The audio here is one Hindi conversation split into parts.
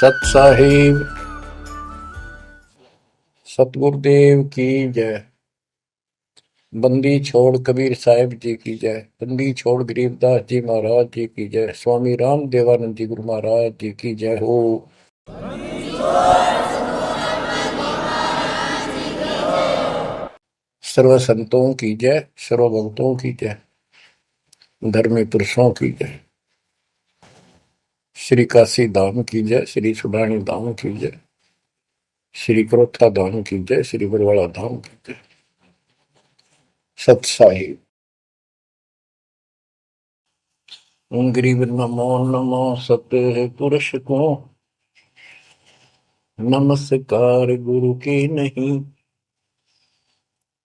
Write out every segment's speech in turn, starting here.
सत साहिब सतगुरुदेव की जय। बंदी छोड़ कबीर साहिब जी की जय। बंदी छोड़ गरीबदास जी महाराज जी की जय। स्वामी राम देवानंद जी गुरु महाराज जी की जय हो। सर्व संतों की जय, सर्व भक्तों की जय, धर्मी पुरुषों की जय। श्री काशी धाम की जय, श्री सुडानी धाम की जय, श्री क्रोथा धाम की जय, श्री बरवाड़ा धाम की जय। सत साहिब गरीब नमो नमो सत्य पुरुष को नमस्कार गुरु की नहीं।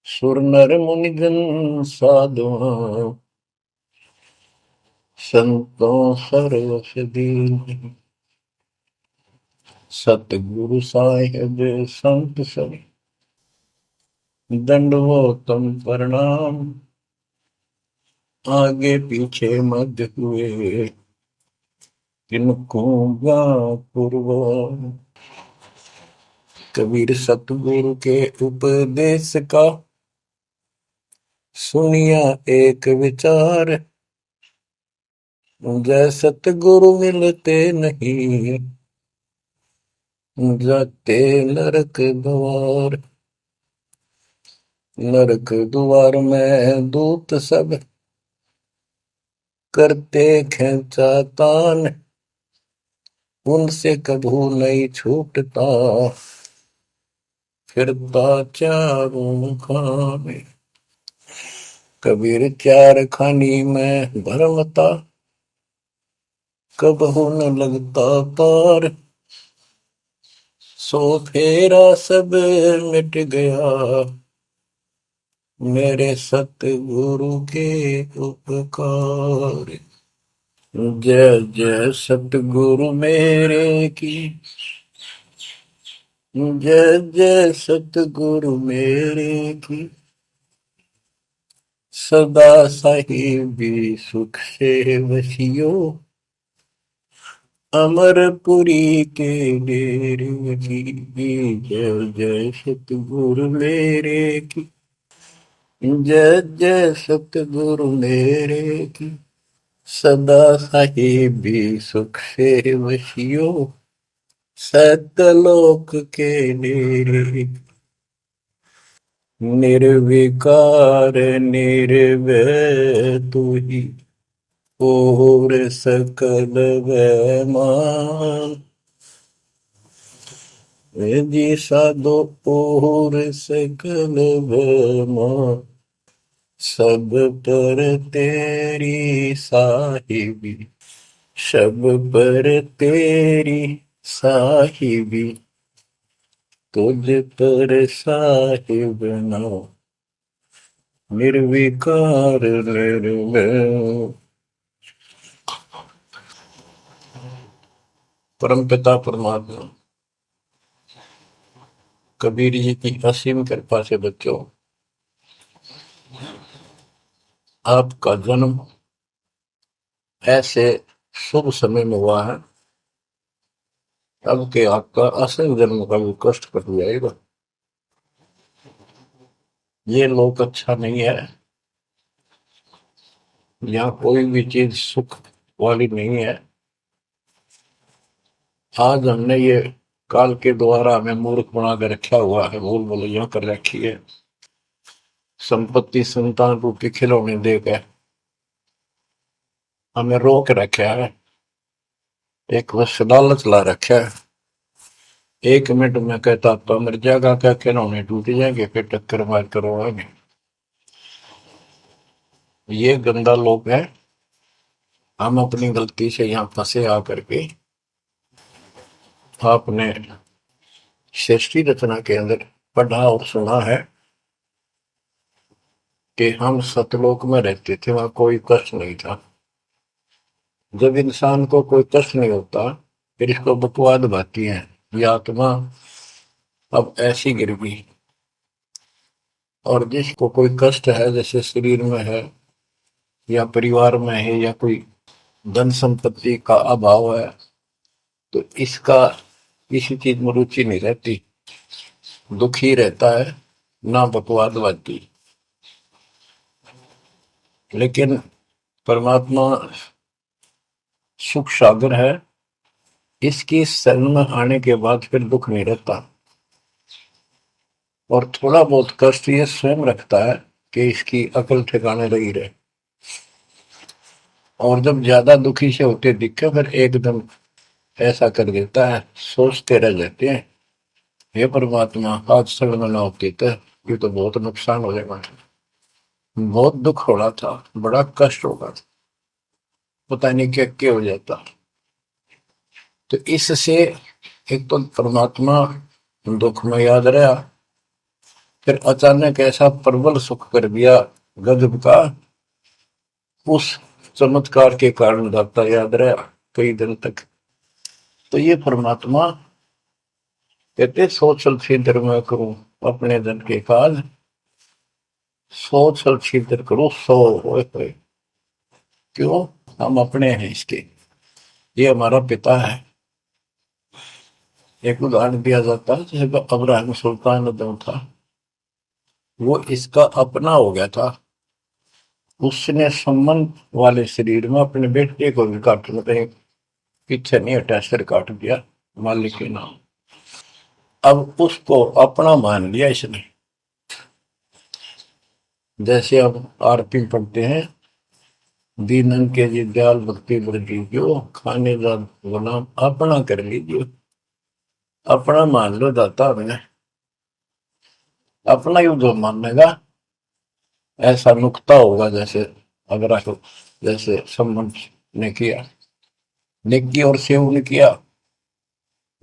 सुर नर मुनिजन साधुआ संतों सर्वस दीन। सतगुरु साहिब संत सब दंडवतम प्रणाम। आगे पीछे मध्य हुए किनको पूर्व। कबीर सतगुरु के उपदेश का सुनिया एक विचार। जय सतगुरु मिलते नहीं जाते नरक द्वार। नरक द्वार में दूत सब करते खेचा तान। उनसे कभू नहीं छूटता फिरता चारों खाने। कबीर चार खानी में भरमता कबहू न लगता पार। सो फेरा सब मिट गया मेरे सतगुरु के उपकार। जय जय सतगुरु मेरे की जय जय सतगुरु मेरे की। सदा साहिबी सुख से वसियो अमरपुरी के डेरे की। जय जय सतगुरु मेरे की जय जय सतगुरु मेरे की। सदा साहिबी सुख से वसियो सतलोक के डेरे। निर्विकार निर्भय तू ही और सकल वैमान। जी साधो और सकल वैमान। सब पर तेरी साहिबी सब पर तेरी साहिबी। तुझ पर साहिब ना निर्विकार निर्भय। परम पिता परमात्मा कबीर जी की असीम कृपा से बच्चों, आपका जन्म ऐसे शुभ समय में हुआ है अब के आपका असल जन्म का भी कष्ट कट जाएगा। ये लोक अच्छा नहीं है, यहाँ कोई भी चीज सुख वाली नहीं है। आज हमने ये काल के द्वारा हमें मूर्ख बना कर रखा हुआ है, भूल भुलैया कर रखी है। संपत्ति संतान रूपी खिलौने देकर हमें रोक रखा है। एक बस लालच ला रखा है। 1 मिनट में कहता तो मर जाएगा, क्या खिलौने टूट जाएंगे, फिर टक्कर मार करवाएंगे। ये गंदा लोग है। हम अपनी गलती से यहाँ फंसे आकर के आपने सृष्टि रचना के अंदर पढ़ा और सुना है कि हम सतलोक में रहते थे, वहां कोई कष्ट नहीं था। जब इंसान को कोई कष्ट नहीं होता फिर इसको बकवाद भाती है, ये आत्मा अब ऐसी गिर गई। और जिसको कोई कष्ट है, जैसे शरीर में है या परिवार में है या कोई धन संपत्ति का अभाव है, तो इसका किसी चीज में रुचि नहीं रहती, दुखी रहता है, ना बकवाद बाती। लेकिन परमात्मा सुख सागर है, इसकी शरण में आने के बाद फिर दुख नहीं रहता। और थोड़ा बहुत कष्ट ये स्वयं रखता है कि इसकी अकल ठिकाने लगी रहे। और जब ज्यादा दुखी से होते दिखे फिर एकदम ऐसा कर देता है, सोचते रह जाते हैं, हे परमात्मा आज शरण ना होती तो ये तो बहुत नुकसान हो जाएगा, बहुत दुख हो रहा था, बड़ा कष्ट होगा, पता नहीं क्या क्या हो जाता। तो इससे एक तो परमात्मा दुख में याद रहा, फिर अचानक ऐसा प्रबल सुख कर दिया गजब का, उस चमत्कार के कारण दाता याद रहा कई दिन तक। तो ये परमात्मा कहते सोचल छिद्र में करूं अपने जन के काज, सोचल छिद्र करूं सो होए। क्यों? हम अपने हैं इसके, ये हमारा पिता है। एक उदाहरण दिया जाता है, जैसे अब्राहम सुल्तान था, वो इसका अपना हो गया था, उसने संबंध वाले शरीर में अपने बेटे को भी काटने पे पीछे नहीं हटा, सिर काट दिया मालिक के नाम। अब उसको अपना मान लिया इसने। जैसे अब आरती पढ़ते हैं, दीनन के जी दयाल भक्ति बढ़ लीजियो, खाने का गुलाम अपना कर लीजिए, अपना मान लो दाता मैंने, अपना ही जो मानेगा ऐसा नुकता होगा। जैसे अगर आपको जैसे संबंध ने किया, नेकी और सेव ने किया,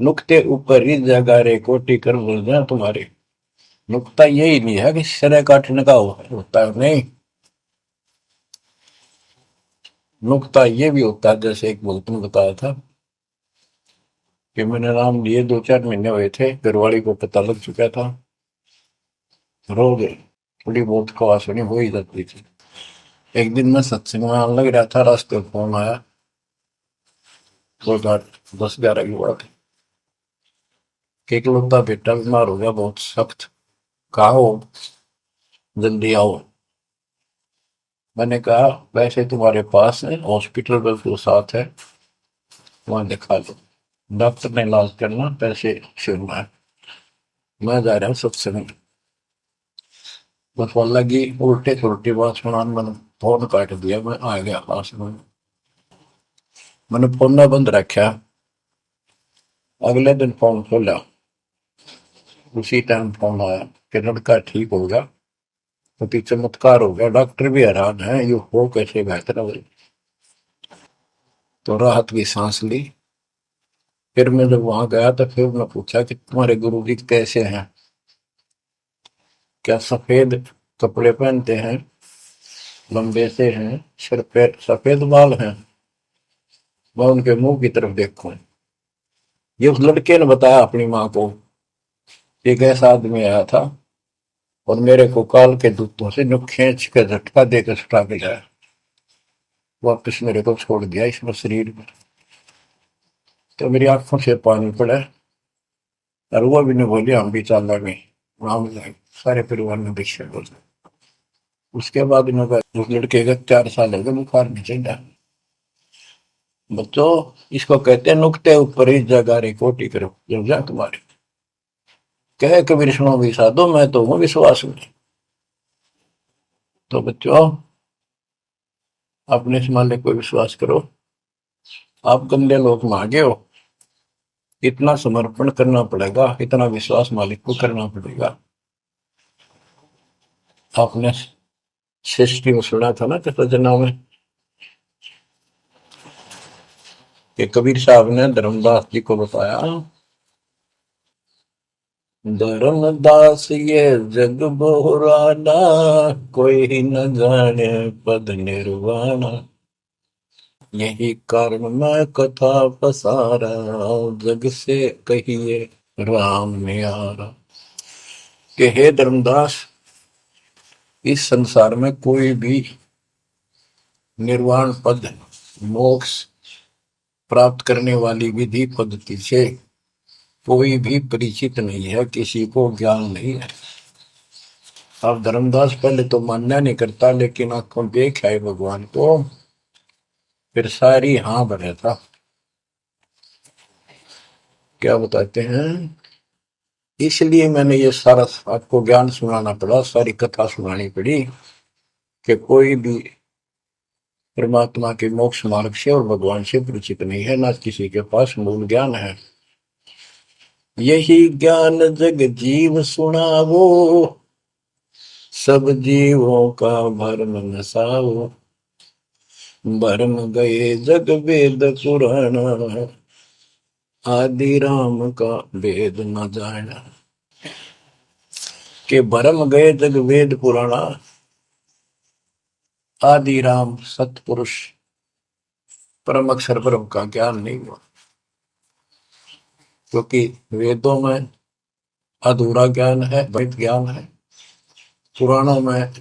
नुकते ऊपर ही जगह रे कोटि कर बोल जाए तुम्हारे। नुकता यही नहीं है कि सिरे काटने का होता है, नहीं, नुकता ये भी होता है। जैसे एक बोलते ने बताया था कि मैंने नाम लिए 2-4 महीने हुए थे, घरवाली को पता लग चुका था, रो गए, थोड़ी बहुत खवास होनी हो ही जाती थी। एक दिन मैं सत्संग में लग रहा था, रास्ते में फोन आया, 10-11 की बात है, कि इकलौता बेटा बीमार हो गया बहुत सख्त, कहा हो जल्दी आओ। मैंने कहा वैसे तुम्हारे पास है हॉस्पिटल बिल्कुल साथ है, वहां दिखा लो, डॉक्टर ने इलाज करना, पैसे शुरू है, मैं जा रहा हूँ सत्संग। बस वो लगी उल्टे सुलटी बात सुना, मैंने फोन काट दिया, मैं आ गया पास में, मैंने फोन ना बंद रखा। अगले दिन फोन खोला, उसी टाइम फोन आया कि लड़का ठीक हो गया, तो चमत्कार हो गया, डॉक्टर भी हैरान है ये हो कैसे बेहतर हो। तो राहत की सांस ली। फिर मैं जब वहां गया तो फिर मैं पूछा कि तुम्हारे गुरु जी कैसे हैं, क्या सफेद कपड़े पहनते हैं, लंबे से हैं, सिर पे सफेद बाल हैं। मैं उनके मुंह की तरफ देखूं, ये उस लड़के ने बताया अपनी माँ को, एक ऐसा आदमी आया था और मेरे को काल के दूतों से जो खींच के झटका देकर सुटा के जाया, वापिस मेरे को छोड़ दिया इसमें शरीर में। तो मेरी आंखों से पानी पड़ा, और वो भी नहीं बोली हम भी चल रहे, हम सारे परिवार ने दीक्षा बोल। उसके बाद इन्होंने उस लड़के का 4 साल हो गए, बुखार नहीं चढ़ा। बच्चों, इसको कहते हैं नुकते ऊपर ही जगह रे कोटि करो जब जा तुम्हारे, कहे कबीर सुनो भी साधो मैं तो हूँ विश्वास में। तो बच्चों, अपने इस मालिक को विश्वास करो। आप गंदे लोग में आगे हो, इतना समर्पण करना पड़ेगा, इतना विश्वास मालिक को करना पड़ेगा। आपने सृष्टि में सुना था ना कृष्ण में कि कबीर साहब ने धर्मदास जी को बताया, धर्मदास ये जग बहुराना, कोई न जाने पद निर्वाणा, यही कारण मैं कथा पसारा, जग से कहिए राम न्यारा। कि हे धर्मदास, इस संसार में कोई भी निर्वाण पद, मोक्ष प्राप्त करने वाली विधि पद्धति से कोई भी परिचित नहीं है, किसी को ज्ञान नहीं है। अब धर्मदास पहले तो मानना नहीं करता, लेकिन आंखों देख आए भगवान को, फिर सारी हाँ भरे था। क्या बताते हैं, इसलिए मैंने ये सारा आपको ज्ञान सुनाना पड़ा, सारी कथा सुनानी पड़ी कि कोई भी परमात्मा के मोक्ष मार्ग से और भगवान से परिचित नहीं है, ना किसी के पास मूल ज्ञान है। यही ज्ञान जग जीव सुनावो, सब जीवों का भरम नसाओ। भरम गए जग वेद पुराण, आदि राम का वेद न जाना। के भरम गए जग वेद पुराणा, आदि राम सतपुरुष परम अक्षर ब्रह्म का ज्ञान नहीं हुआ। क्योंकि वेदों में अधूरा ज्ञान है, वैध ज्ञान है। पुराणों में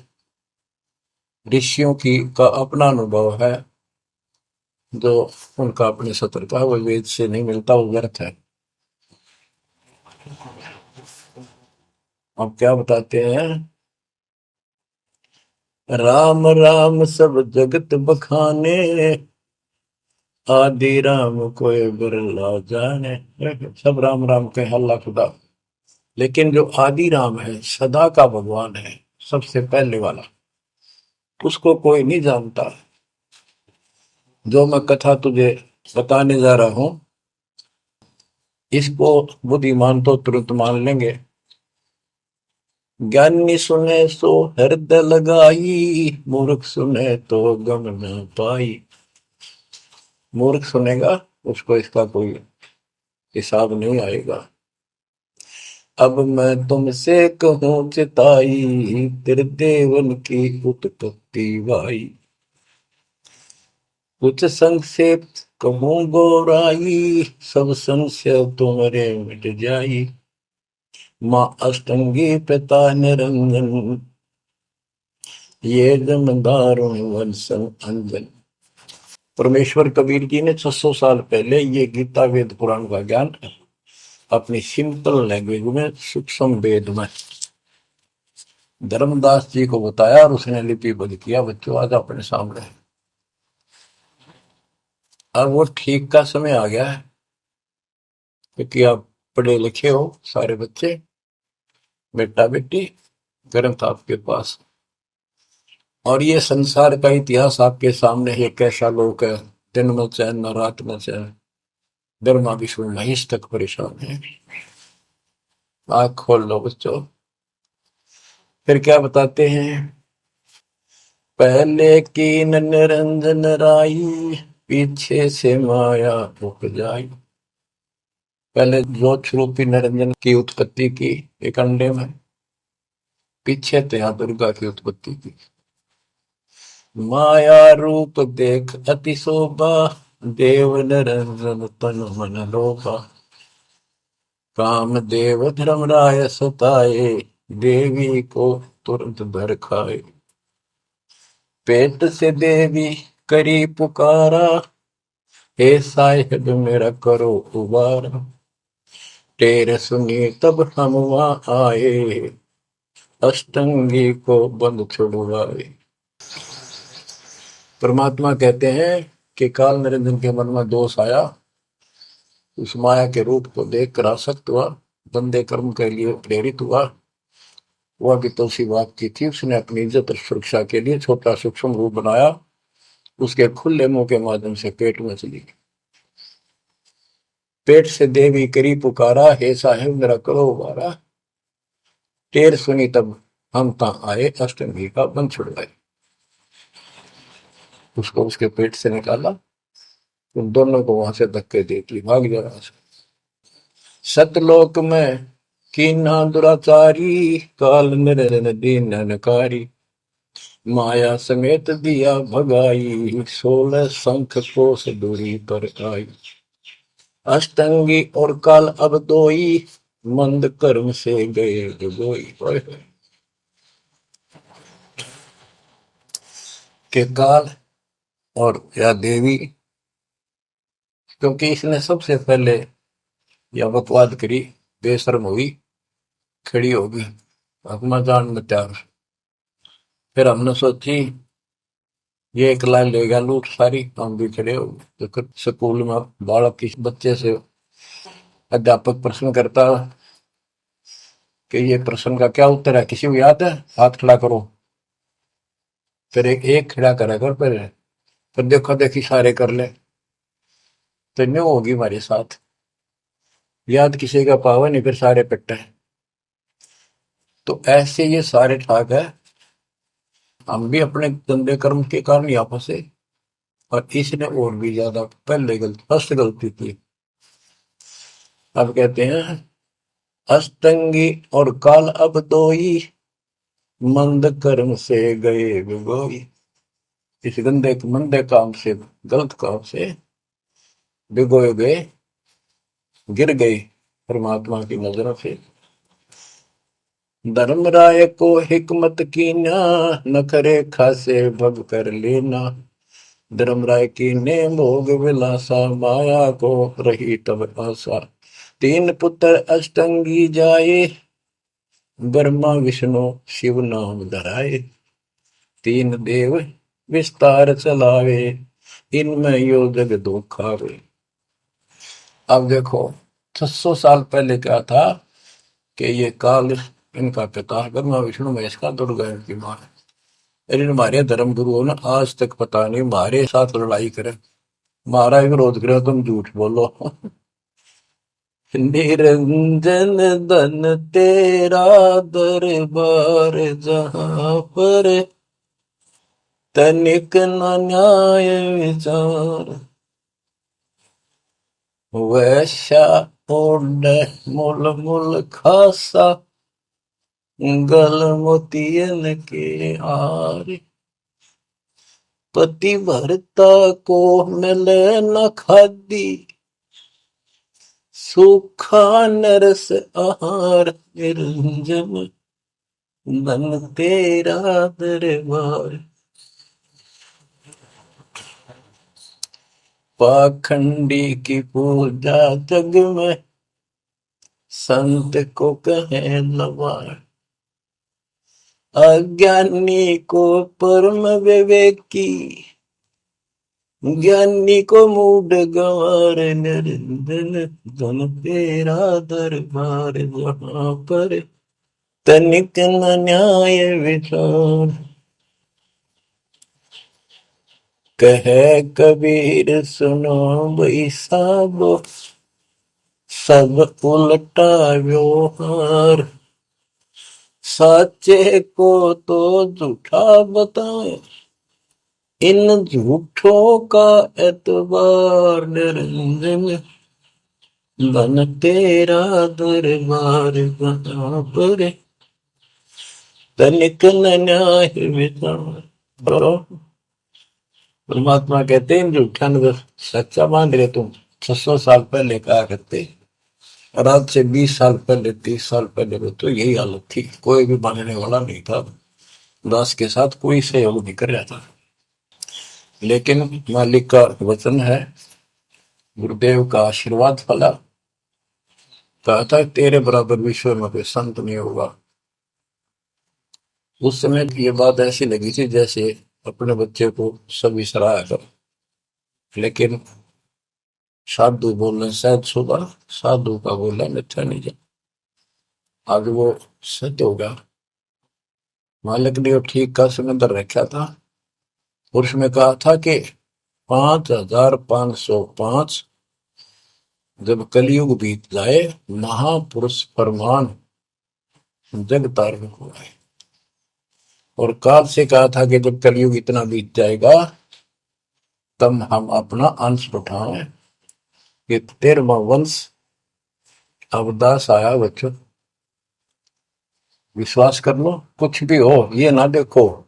ऋषियों की का अपना अनुभव है, जो उनका अपने सत्र का, वो वेद से नहीं मिलता, वो व्यर्थ है। अब क्या बताते हैं, राम राम सब जगत बखाने, आदि राम कोई बिरला जाने। सब राम राम के हल्ला खुदा, लेकिन जो आदि राम है, सदा का भगवान है, सबसे पहले वाला, उसको कोई नहीं जानता। जो मैं कथा तुझे बताने जा रहा हूं, इसको बुद्धिमान तो तुरंत मान लेंगे। ज्ञानी सुने सो हृदय लगाई, मूर्ख सुने तो गम न पाई। मूर्ख सुनेगा, उसको इसका कोई हिसाब नहीं आएगा। अब मैं तुमसे कहूं चिताई, तेरे देवन की उत्पत्ति वाई। कुछ संक्षेप कहूं गोराई, सब संशय तुम्हारे मिट जाई। माँ अष्टंगी पिता निरंजन, ये जमदारुण वंशन अंजन। परमेश्वर कबीर जी ने 600 साल पहले ये गीता वेद पुराण का ज्ञान अपनी सिंपल लैंग्वेज में, सूक्ष्म वेद में धर्मदास जी को बताया, और उसने लिपिबद्ध किया। बच्चों आज अपने सामने है। अब वो ठीक का समय आ गया है, क्योंकि आप पढ़े लिखे हो सारे बच्चे, बेटा बेटी, ग्रंथ आपके पास, और ये संसार का इतिहास आपके सामने है। कैसा लोग है, दिन में चैन न रात में चैन, ब्रह्मा विष्णु महेश तक परेशान है। आंख खोल लो बच्चों। फिर क्या बताते हैं, पहले कीन निरंजन राई, पीछे से माया उपजाई। पहले ज्योत रूपी निरंजन की उत्पत्ति की एक अंडे में, पीछे त्या दुर्गा की उत्पत्ति की। माया रूप देख अति शोभा, देव निरंजन तन मन लोभा। काम देव धर्मराय सताए, देवी को तुरंत भर खाए। पेट से देवी करी पुकारा, हे साहिब मेरा करो उबारा। टेर सुनी तब हम वहां आए, अष्टंगी को बंद छुड़वाए। परमात्मा कहते हैं कि काल निरंजन के मन में दोष आया, उस माया के रूप को देखकर आसक्त हुआ, बंदे कर्म के लिए प्रेरित हुआ। वह भी तो उसी बात की थी, उसने अपनी इज्जत और सुरक्षा के लिए छोटा सूक्ष्म रूप बनाया, उसके खुले मुंह के माध्यम से पेट में चली गई। पेट से देवी करी पुकारा, हे साहेब मेरा करो उबारा। टेर सुनी तब हम ता आए, अष्टमी का बंध छुड़वाए। उसको उसके पेट से निकाला, उन दोनों को वहां से धक्के दे दी, भाग जा रहा। सतलोक में कीना दुराचारी, काल निरंजन दीन नकारी। माया समेत दिया भगाई, 16 शंख कोस दूरी पर आई। अष्टंगी और काल अब दोई, मंद कर्म से गए डुबोई। के काल और या देवी, क्योंकि इसने सबसे पहले या बकवाद करी, बेशर्म हुई, खड़ी होगी, अपना जान में त्याग। फिर हमने सोची ये एक लाइन ले गया लूट सारी, हम भी खड़े हो गए। तो स्कूल में बालक किसी बच्चे से अध्यापक प्रश्न करता कि ये प्रश्न का क्या उत्तर है, किसी को याद है, हाथ खड़ा करो। फिर एक खड़ा करा कर, फिर देखो देखी सारे कर ले, तो न्यू होगी हमारे साथ। याद किसी का पावा नहीं, फिर सारे पिट्टे। तो ऐसे ये सारे ठाक है, हम भी अपने गंदे कर्म के कारण यहाँ फंसे, और इसने और भी ज्यादा पहले गलती, फर्स्ट गलती की। अब कहते हैं अष्टंगी और काल अब दो ही, मंद कर्म से गए बिगोई। इस गंदे मंदे काम से, गलत काम से भिगोए गए, गिर गए परमात्मा की नजरों से। धर्मराय को हिकमत की ना, नखरे खासे भग कर लेना। धर्मराय की ने भोग विलासा, माया को रही तब आशा। तीन पुत्र अष्टंगी जाए, ब्रह्मा विष्णु शिव नाम धराए। तीन देव विस्तार चलावे, इनमें यो जग दो खावे। अब देखो 600 साल पहले क्या था कि ये काल इनका पिता ब्रह्मा विष्णु महेश का, दुर्गा इनकी मां है। लेकिन हमारे धर्म गुरुओं ने आज तक पता नहीं हमारे साथ लड़ाई करे, हमारा विरोध करे, तुम झूठ बोलो। निरंजन धन तेरा दरबार, जहां पर तनिक न न्याय विचार। वैश्या ओढ़ मूल मूल खासा, गल मोतियन के आर। पति भरता को मिले न खादी, सूखा नरस आहार। निरंजन धन तेरा दरबार। पाखंडी की पूजा जग में, संत को कहे लवार। अज्ञानी को परम विवेकी, ज्ञानी को मूड गंवार। निरंजन धन तेरा दरबार, जहां पर तनिक न न्याय विचार। कहे कबीर सुनो भाई साधो, सब उल्टा व्यवहार। साचे को तो झूठा बताए, इन झूठों का एतबार। निरंजन धन तेरा दरबार, जहां पर तनिक न न्याय विचार। परमात्मा कहते हैं झूठा न सच्चा मान रहे तुम। 600 साल पहले कहा करते, और आज से 20 साल पहले, 30 साल पहले तो यही हालत थी, कोई भी मानने वाला नहीं था, दास के साथ कोई सहयोग नहीं कर रहा था। लेकिन मालिक का वचन है, गुरुदेव का आशीर्वाद फला, कहा था तेरे बराबर विश्व में कोई संत नहीं होगा। उस समय ये बात ऐसी लगी थी जैसे अपने बच्चे को सभी सराहा कर। लेकिन साधु बोलने शायद सुबह, साधु का बोलना मिथ्या नहीं जा। आज वो सत्य होगा। मालिक ने ठीक का समंदर रखा था, और उसमें कहा था कि 5505 जब कलयुग बीत जाए, महापुरुष फरमान जग तारण को आए। और काल से कहा था कि जब कलयुग इतना बीत जाएगा, तब हम अपना अंश उठाएं। ये 13वां वंश अवदास आया बच्चों। विश्वास कर लो, कुछ भी हो, ये ना देखो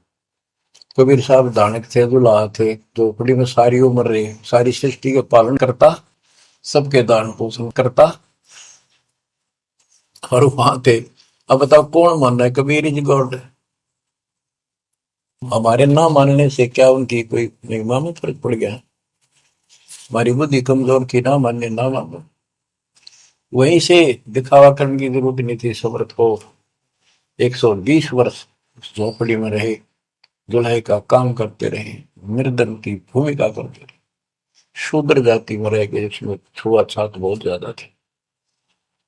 कबीर साहब दानक थे, दुल्हा थे, झोपड़ी में सारी उम्र रहे, सारी सृष्टि का पालन करता, सबके दान पोषण करता, और वहां थे। अब बताओ कौन मान रहा है कबीर इज गॉड? हमारे ना मानने से क्या उनकी कोई महिमा में फर्क पड़ गया? हमारी बुद्धि कमजोर की, ना मानने ना मानो। वहीं से दिखावा करने की जरूरत नहीं थी। समर्थ को 120 वर्ष उस झोपड़ी में रहे, जुलाई का काम करते रहे, निर्धन की भूमिका करते रहे, शूद्र जाति में रह गए, इसमें छुआछात बहुत ज्यादा थी।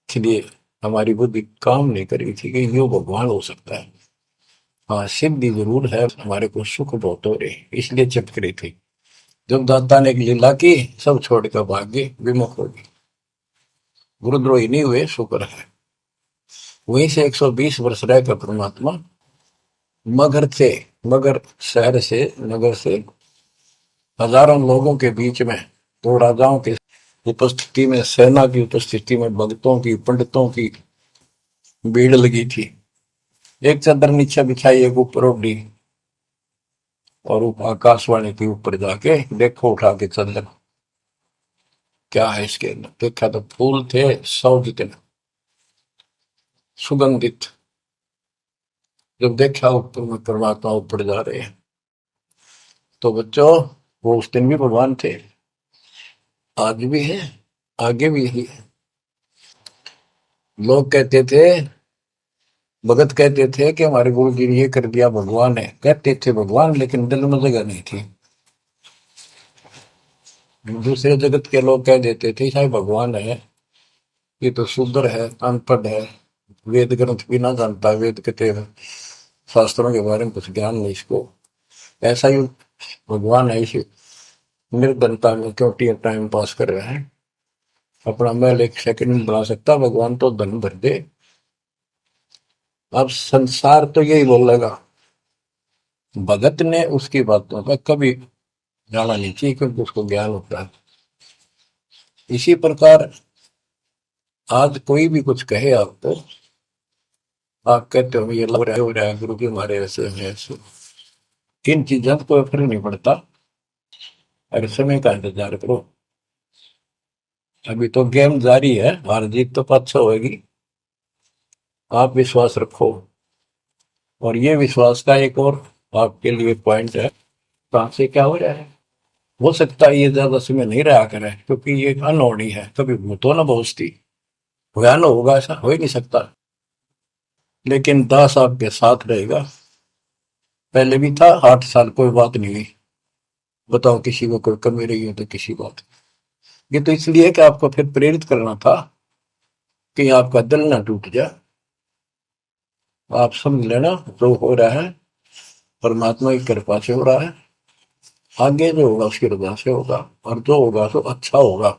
इसलिए हमारी बुद्धि काम नहीं करी थी कि यो भगवान हो सकता है। हाँ, सिद्धि जरूर है, हमारे को सुख बहुत हो रहे, इसलिए चिपक रही थी। जब दाता ने एक लीला की, सब छोड़कर भाग गए, विमुख हो गए, गुरुद्रोही नहीं हुए, शुक्र है। वहीं से 120 वर्ष रहकर परमात्मा मगर से, मगर शहर से, नगर से हजारों लोगों के बीच में, दो राजाओं की उपस्थिति में, सेना की उपस्थिति में, भक्तों की, पंडितों की भीड़ लगी थी। एक चादर नीचे बिछाई, एक ऊपर ओढ़ी, और आकाशवाणी के ऊपर जाके देखो उठा के चादर, क्या है इसके अंदर। देखा तो फूल थे 100 जितने, सुगंधित। जब देखा ऊपर में परमात्मा ऊपर जा रहे हैं, तो बच्चों वो उस दिन भी भगवान थे, आज भी है, आगे भी ही है। लोग कहते थे, भगत कहते थे कि हमारे गुरु जी ने ये कर दिया, भगवान है। कहते थे भगवान, लेकिन दिल में जगह नहीं थी। दूसरे जगत के लोग कह देते थे शायद भगवान है, ये तो शूद्र है, अनपढ़ है, वेद ग्रंथ भी ना जानता, वेद के शास्त्रों के बारे में कुछ ज्ञान नहीं इसको, ऐसा ही भगवान है। इसी निर्धनता में क्यों टाइम पास कर रहे हैं, अपना महल एक सेकंड में बना सकता, भगवान तो धन भर दे। अब संसार तो यही बोलेगा, भगत ने उसकी बातों का कभी जाना नहीं चाहिए, क्योंकि उसको ज्ञान होता है। इसी प्रकार आज कोई भी कुछ कहे आपको, आप कहते हो ये हो रहा है, गुरु जी हमारे ऐसे हैं ऐसे, इन चीजों को फर्क नहीं पड़ता। अरे समय का इंतजार करो, अभी तो गेम जारी है, हार जीत तो पाछो होगी। आप विश्वास रखो। और ये विश्वास का एक और आपके लिए पॉइंट है, कहां से क्या हो रहा है। हो सकता है ये ज्यादा समय नहीं रहा करे, क्योंकि ये अनहोनी है, कभी भूतो ना भोजती, भयान होगा ऐसा हो ही नहीं सकता। लेकिन दास आपके साथ रहेगा, पहले भी था, 8 साल कोई बात नहीं हुई। बताओ किसी को कोई कमी रही हो तो किसी बात। ये तो इसलिए कि आपको फिर प्रेरित करना था कि आपका दिल ना टूट जाए। आप समझ लेना, जो हो रहा है परमात्मा की कृपा से हो रहा है, आगे जो होगा उसकी रजा से होगा, और जो होगा तो अच्छा होगा,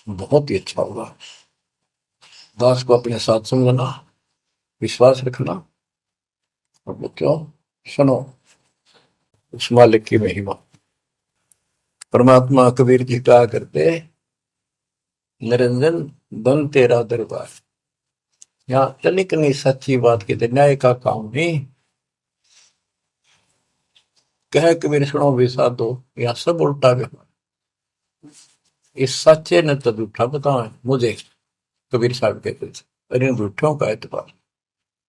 बहुत ही अच्छा होगा। दास को अपने साथ समझना, विश्वास रखना। और बच्चों सुनो उस मालिक की महिमा। परमात्मा कबीर जी कहा करते, निरंजन धन तेरा दरबार। यहाँ तनिक नहीं सच्ची बात कहते, न्याय का काम नहीं। कह कबीर सुनो भी साधो, यहाँ सब उल्टा व्यवहार। इस सच्चे ने तो झूठा बताओ मुझे, कबीर साहब कहते थे, अरे इन झूठों का एतबार।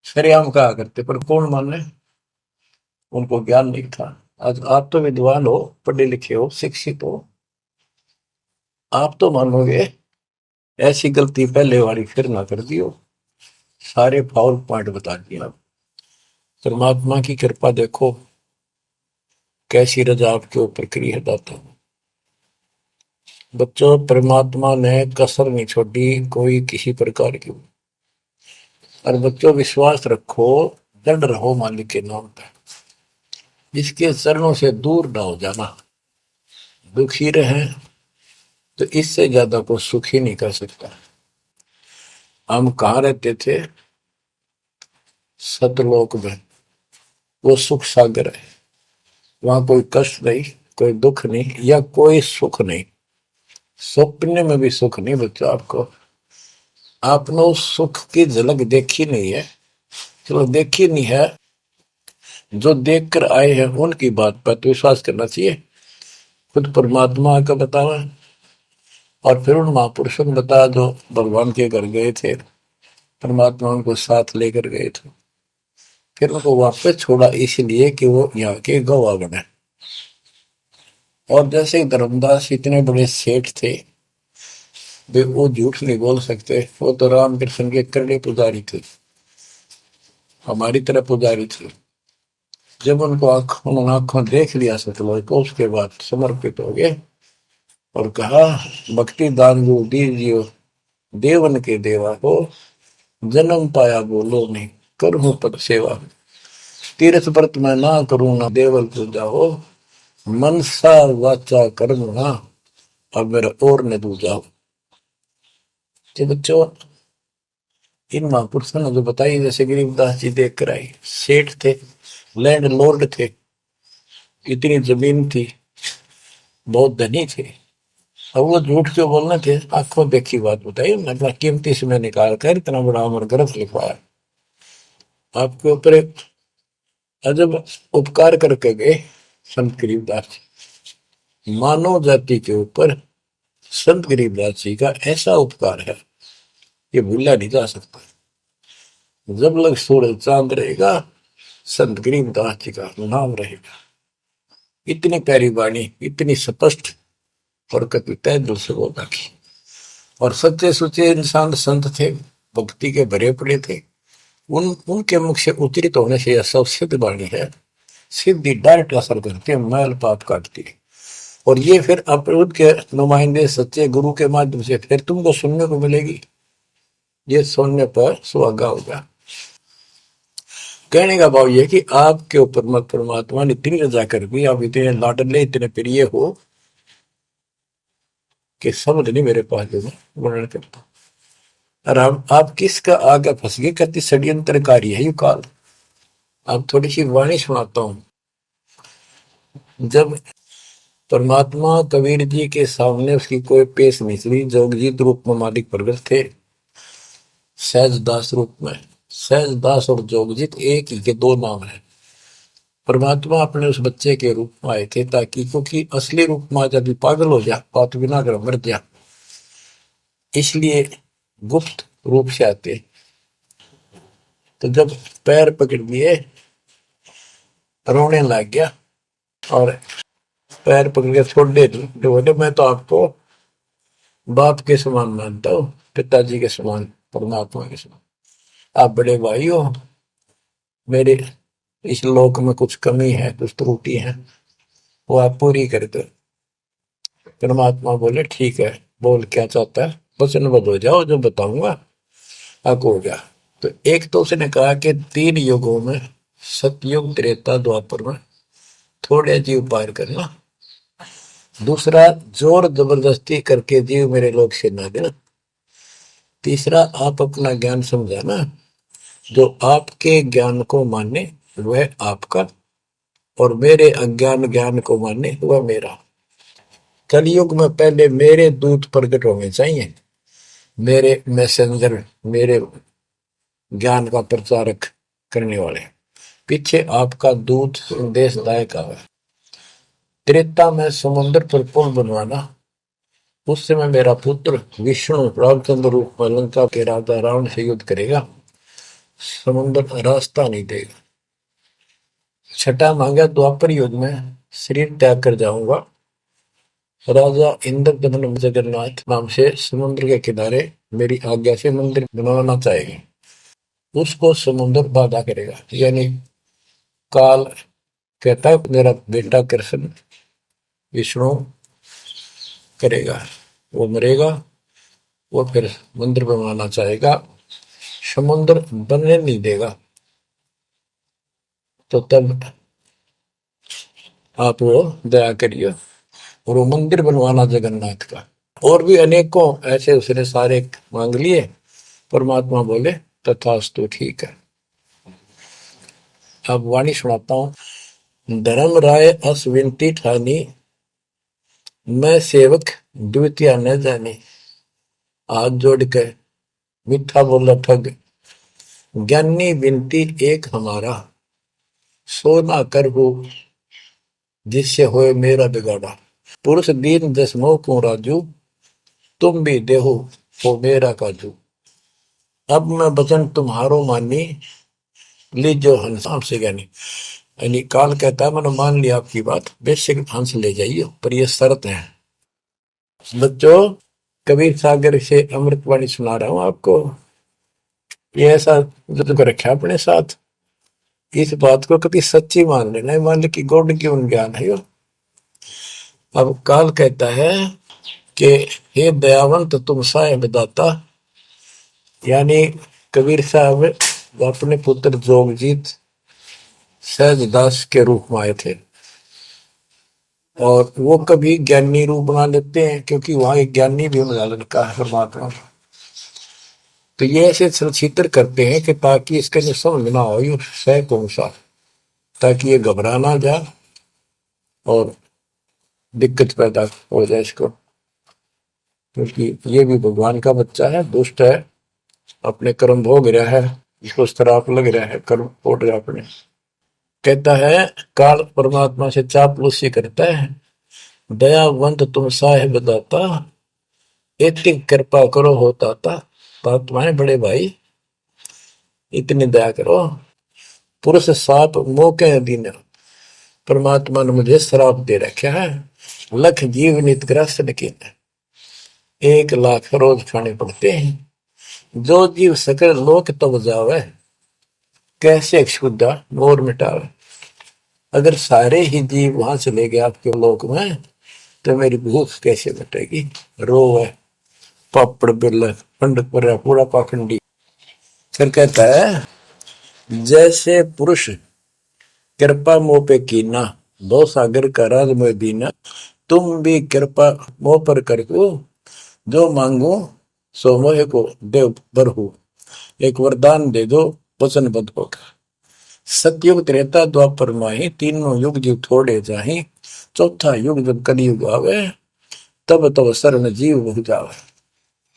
सरेआम कहा करते, पर कौन माने, उनको ज्ञान नहीं था। आज आप तो विद्वान हो, पढ़े लिखे हो, शिक्षित हो, आप तो मानोगे ऐसी गलती पहले वाली फिर ना कर दियो। सारे फाउल पॉइंट बता दिया। परमात्मा की कृपा देखो कैसी रजा आपके ऊपर करी है दाता। बच्चों परमात्मा ने कसर नहीं छोड़ी कोई किसी प्रकार की। और बच्चों विश्वास रखो, दृढ़ रहो मालिक के नाम पे, जिसके चरणों से दूर ना हो जाना। दुखी रहे तो इससे ज्यादा को सुखी नहीं कर सकता। हम कहाँ रहते थे, सतलोक में, वो सुख सागर है, वहां कोई कष्ट नहीं, कोई दुख नहीं, या कोई सुख नहीं। सपने में भी सुख नहीं बच्चों आपको। आपने उस सुख की झलक देखी नहीं है, चलो देखी नहीं है, जो देख कर आए हैं उनकी बात पर तो विश्वास करना चाहिए। खुद परमात्मा का बतावा, और फिर उन महापुरुषों ने बताया जो भगवान के घर गए थे, परमात्मा उनको साथ लेकर गए थे, फिर उनको वापस छोड़ा इसलिए कि वो यहाँ के गवाह बने। और जैसे धर्मदास इतने बड़े सेठ थे, वे वो झूठ नहीं बोल सकते, वो तो रामकृष्ण के करड़े पुजारी थे, हमारी तरह पुजारी थे। जब उनको उन्होंने आंखों देख लिया सतलोक को, उसके बाद समर्पित हो गए और कहा भक्ति दान गुरु दीजियो, देवन के देवा हो, जन्म पाया बोलो नहीं, करूं पद सेवा, तीर्थ व्रत में ना करूं ना देवल पूजा हो, मनसा वाचा कर्म ना, अब मेरा और न दूजा हो। तो बच्चों, इन महापुरुषों ने जो बताई, जैसे गरीबदास जी देख कर आई, सेठ थे, लैंड लॉर्ड थे, इतनी जमीन थी, बहुत धनी थे। अब वो झूठ क्यों बोलने थे? आंखों देखी बात बताई, मतलब कीमती समय निकाल कर इतना बड़ा अमर ग्रंथ लिखवाया, आपके ऊपर एक अजब उपकार करके गए संत गरीबदास जी। मानव जाति के ऊपर संत गरीबदास जी का ऐसा उपकार है, ये भूला नहीं जा सकता। जब लग सूरज चांद रहेगा, संत गरीबदास जी का नाम रहेगा। इतनी प्यारी वाणी, इतनी स्पष्ट और कभी तय दिल से बोला की। और सच्चे सुचे इंसान संत थे, भक्ति के भरे पड़े थे, उनके मुख से उच्चरित होने से यह सब सिद्ध वाणी है, सिद्धि डायरेक्ट असर करती है, मैल पाप काटती है। और ये फिर अप्रभुत के नुमाइंदे सच्चे गुरु के माध्यम से फिर तुमको सुनने को मिलेगी, ये सुनने पर सुहागा होगा। कहने का भाव ये कि आपके ऊपर मत परमात्मा ने इतनी रजा कर दी, आप इतने लाडले, इतने प्रिय हो कि समझ नहीं मेरे पास जो वर्णन करता। और आप किसका आगे फंस गए, कहती षड्यंत्रकारी है यू काल। अब थोड़ी सी वाणी सुनाता हूं। जब परमात्मा कबीर जी के सामने उसकी कोई पेश नहीं चली, जोगजीत रूप में मालिक प्रगट थे, सहजदास रूप में। सहजदास और जोगजीत एक ही के दो नाम है। परमात्मा अपने उस बच्चे के रूप में आए थे, ताकि क्योंकि असली रूप में जब पागल हो जा, बात बिना कर मर जा, इसलिए गुप्त रूप से आते। तो जब पैर पकड़ लिए, रोने लग गया और पैर पकड़ के छोड़ दे, बोले मैं तो आपको बाप के समान मानता हूँ, पिताजी के समान, परमात्मा के समान। आप बड़े भाई हो, मेरे इस लोक में कुछ कमी है, कुछ त्रुटि है, वो आप पूरी कर दो। परमात्मा बोले ठीक है, बोल क्या चाहता है, वचनबद्ध हो जाओ, जो बताऊंगा आप हो गया। तो एक तो उसने कहा कि 3 युगों में, सतयुग, त्रेता, द्वापर में थोड़े जीव पार करना। दूसरा, जोर जबरदस्ती करके जीव मेरे लोग से ना देना। तीसरा, आप अपना ज्ञान समझाना, जो आपके ज्ञान को माने वह आपका, और मेरे अज्ञान ज्ञान को माने वह मेरा। कलयुग में पहले मेरे दूत प्रकट होने चाहिए, मेरे मैसेंजर, मेरे ज्ञान का प्रचारक करने वाले, पीछे आपका दूत संदेशदायक आवे। त्रेता में समुद्र पर पुल बनवाना, उस समय मेरा पुत्र विष्णु रामचंद्र रूप में लंका के राजा रावण से युद्ध करेगा, समुद्र रास्ता नहीं देगा। छठा मांगा, द्वापर युग में शरीर त्याग कर जाऊंगा, राजा इंद्रदमन जगन्नाथ नाम से समुद्र के किनारे मेरी आज्ञा से मंदिर बनवाना चाहेगा, उसको समुद्र बाधा करेगा। यानी काल कहता है मेरा बेटा कृष्ण विष्णु करेगा, वो मरेगा, वो फिर मंदिर बनवाना चाहेगा, समुद्र बनने नहीं देगा। तो तब आप वो दया करिए और वो मंदिर बनवाना जगन्नाथ का। और भी अनेकों ऐसे उसने सारे मांग लिए। परमात्मा बोले तथास्तु, ठीक है। अब वाणी सुनाता हूं। धर्म राय अस विनती ठानी, मैं सेवक द्वितीय न जानी, हाथ जोड़ के मीठा बोला ठग, ज्ञानी विनती एक हमारा, सो ना कर हो जिससे होए मेरा बिगाड़ा, पुरुष दीन दसमो को राजू, तुम भी देहो हो मेरा काजू, अब मैं वचन तुम्हारो मानी, लीजो हंसाम से ज्ञानी। यानी काल कहता है मैंने मान लिया आपकी बात, बेशक हंस ले जाइए, पर यह शर्त है। बच्चों, कबीर सागर से अमृतवाणी सुना रहा हूं आपको। ये ऐसा जो कर रखा है अपने साथ, इस बात को कभी सच्ची मान लेना, मान ले कि गॉड की उन ज्ञान है यो। अब काल कहता है कि हे दयावंत तुम साहेब दाता, यानी कबीर साहब अपने पुत्र जोगजीत सहजदास के रूप में आए थे, और वो कभी ज्ञानी रूप बना लेते हैं क्योंकि वहां एक ज्ञानी भी उनका लड़का है परमात्मा। तो ये ऐसे चित्र करते हैं कि ताकि इसके जो समझ ना हो ये सह कौन सा, ताकि ये घबरा ना जाए और दिक्कत पैदा हो जाए इसको, क्योंकि ये भी भगवान का बच्चा है, दुष्ट है, अपने कर्म भोग रहा है, इसको श्राप लग रहा है, कर्म फोड़ रहा अपने। कहता है काल परमात्मा से चापलूसी करता है, दयावंत तुम साहेब दाता, इतनी कृपा करो हो ताता। तात्माएं बड़े भाई, इतनी दया करो। पुरुष साप मोके दिन, परमात्मा ने मुझे श्राप दे रखा है, लख जीव नित ग्रस्त लेकिन 1 लाख रोज खाने पड़ते हैं। जो जीव सकल लोक तब जावे, कैसे क्षुदा मोर मिटावे। अगर सारे ही जीव वहां चले गए आपके लोक में, तो मेरी भूख कैसे मिटेगी। रो है पापड़ बिल पंडित पर पूरा पाखंडी। फिर कहता है जैसे पुरुष कृपा मोह पे कीना, दो सागर का राज में दीना, तुम भी कृपा मोह पर करको, जो मांगो सो मोह को देव बरहु। एक वरदान दे दो वचनबद्ध होकर। सतयुग त्रेता द्वापर माही, तीनों युग जीव थोड़े जाही, चौथा युग जब कलयुग आवे, तब तब शरण जीव बहु जावे।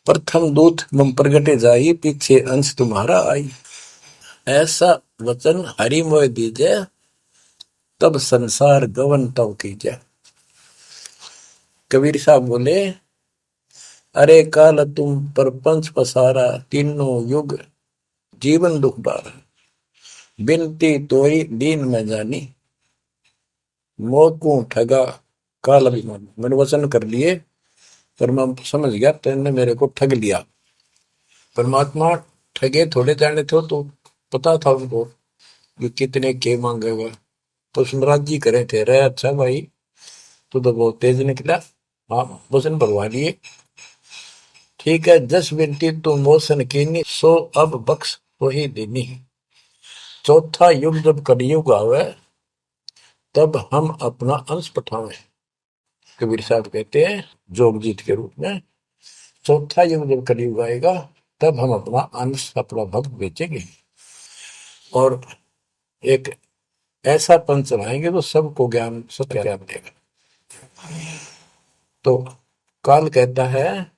प्रथम दूत मम प्रगटे जाई, पीछे अंश तुम्हारा आई। ऐसा वचन हरि मोह दीजे, तब संसार गवन तब कीजे। कबीर साहब बोले अरे काल तुम परपंच पसारा, तीनों युग जीवन दुख बारा। बिनती तोई दीन में जानी, मोह ठगा काल अभिमानी। मैंने वचन कर लिए पर मैं समझ गया तेने मेरे को ठग लिया। परमात्मा ठगे थोड़े जाने थे, तो पता था उनको कि कितने के मांगेगा, तो राजी करे थे। रहे अच्छा भाई तू तो बहुत तेज निकला, हाँ वचन भरवा लिए, ठीक है। जस बिनती तू मोसन कीनी, सो अब बख्श तो ही देनी। चौथा युग जब कलयुग आवे, तब हम अपना अंश पठावे। कबीर साहब कहते हैं जोगजीत के रूप में, चौथा युग जब कलयुग आएगा, तब हम अपना अंश अपना भक्त बेचेंगे और एक ऐसा पंथ चलाएंगे तो सबको ज्ञान सत्य ज्ञान देगा। तो काल कहता है